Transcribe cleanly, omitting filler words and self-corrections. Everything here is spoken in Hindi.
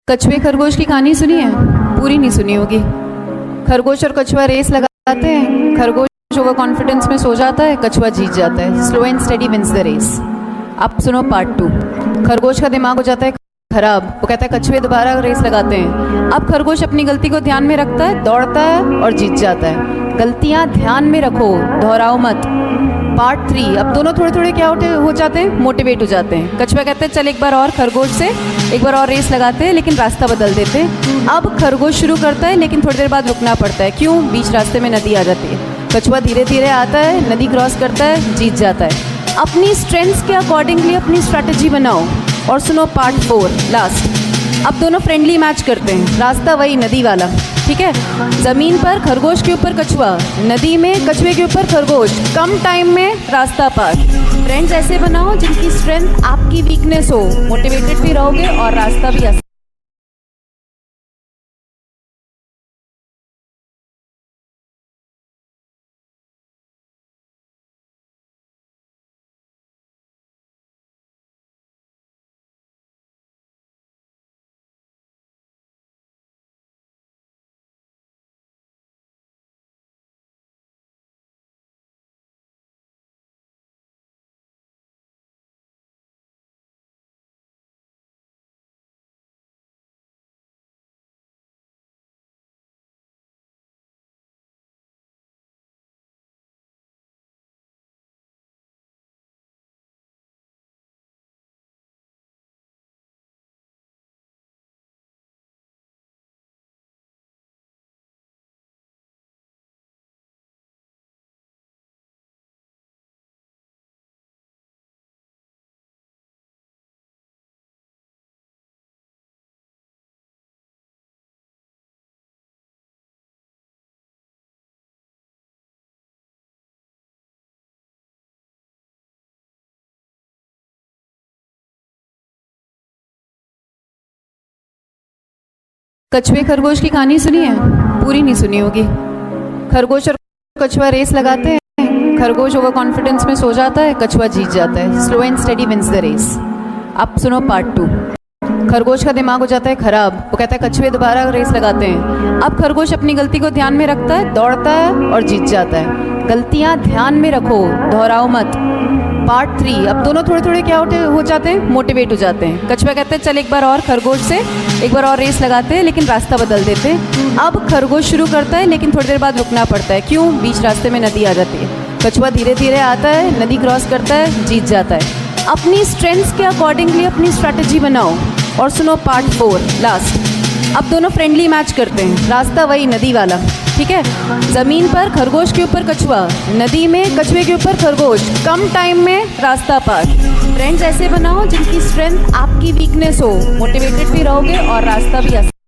कछुए खरगोश की कहानी सुनी है? पूरी नहीं सुनी होगी। खरगोश और कछुआ रेस लगाते हैं। खरगोश ओवर कॉन्फिडेंस में सो जाता है, कछुआ जीत जाता है। Slow and steady wins the race. अब सुनो पार्ट 2। खरगोश का दिमाग हो जाता है खराब। वो कहता है कछुए दोबारा रेस लगाते हैं। अब खरगोश अपनी गलती को ध्यान में रखता है, दौड़ता है और जीत जाता है। गलतियां ध्यान में रखो, दोहराओ मत। पार्ट 3। अब दोनों थोड़े थोड़े क्या हो जाते हैं, मोटिवेट हो जाते हैं। कछुआ कहते हैं चल एक बार और खरगोश से एक बार और रेस लगाते हैं, लेकिन रास्ता बदल देते हैं। अब खरगोश शुरू करता है, लेकिन थोड़ी देर बाद रुकना पड़ता है। क्यों? बीच रास्ते में नदी आ जाती है। कछुआ धीरे धीरे आता है, नदी क्रॉस करता है, जीत जाता है। अपनी स्ट्रेंथ्स के अकॉर्डिंगली अपनी स्ट्रैटेजी बनाओ। और सुनो पार्ट 4 लास्ट। अब दोनों फ्रेंडली मैच करते हैं। रास्ता वही नदी वाला, ठीक है। ज़मीन पर खरगोश के ऊपर कछुआ, नदी में कछुए के ऊपर खरगोश। कम टाइम में रास्ता पार। फ्रेंड्स ऐसे बनाओ जिनकी स्ट्रेंथ आपकी वीकनेस हो। मोटिवेटेड भी रहोगे और रास्ता भी आसान। कछुए खरगोश की कहानी सुनी है? पूरी नहीं सुनी होगी। खरगोश और कछुआ रेस लगाते हैं। खरगोश ओवर कॉन्फिडेंस में सो जाता है, कछुआ जीत जाता है। Slow and steady wins the race. अब सुनो पार्ट 2। खरगोश का दिमाग हो जाता है खराब। वो कहता है कछुए दोबारा रेस लगाते हैं। अब खरगोश अपनी गलती को ध्यान में रखता है, दौड़ता है और जीत जाता है। गलतियां ध्यान में रखो, दोहराओ मत। पार्ट 3। अब दोनों थोड़े थोड़े क्या हो जाते हैं, मोटिवेट हो जाते हैं। कछुआ कहते हैं चल एक बार और खरगोश से एक बार और रेस लगाते हैं, लेकिन रास्ता बदल देते हैं। अब खरगोश शुरू करता है, लेकिन थोड़ी देर बाद रुकना पड़ता है। क्यों? बीच रास्ते में नदी आ जाती है। कछुआ धीरे धीरे आता है, नदी क्रॉस करता है, जीत जाता है। अपनी स्ट्रेंथ्स के अकॉर्डिंगली अपनी स्ट्रैटेजी बनाओ। और सुनो पार्ट 4 लास्ट। अब दोनों फ्रेंडली मैच करते हैं। रास्ता वही नदी वाला, ठीक है। ज़मीन पर खरगोश के ऊपर कछुआ, नदी में कछुए के ऊपर खरगोश। कम टाइम में रास्ता पार। फ्रेंड्स ऐसे बनाओ जिनकी स्ट्रेंथ आपकी वीकनेस हो। मोटिवेटेड भी रहोगे और रास्ता भी आसान।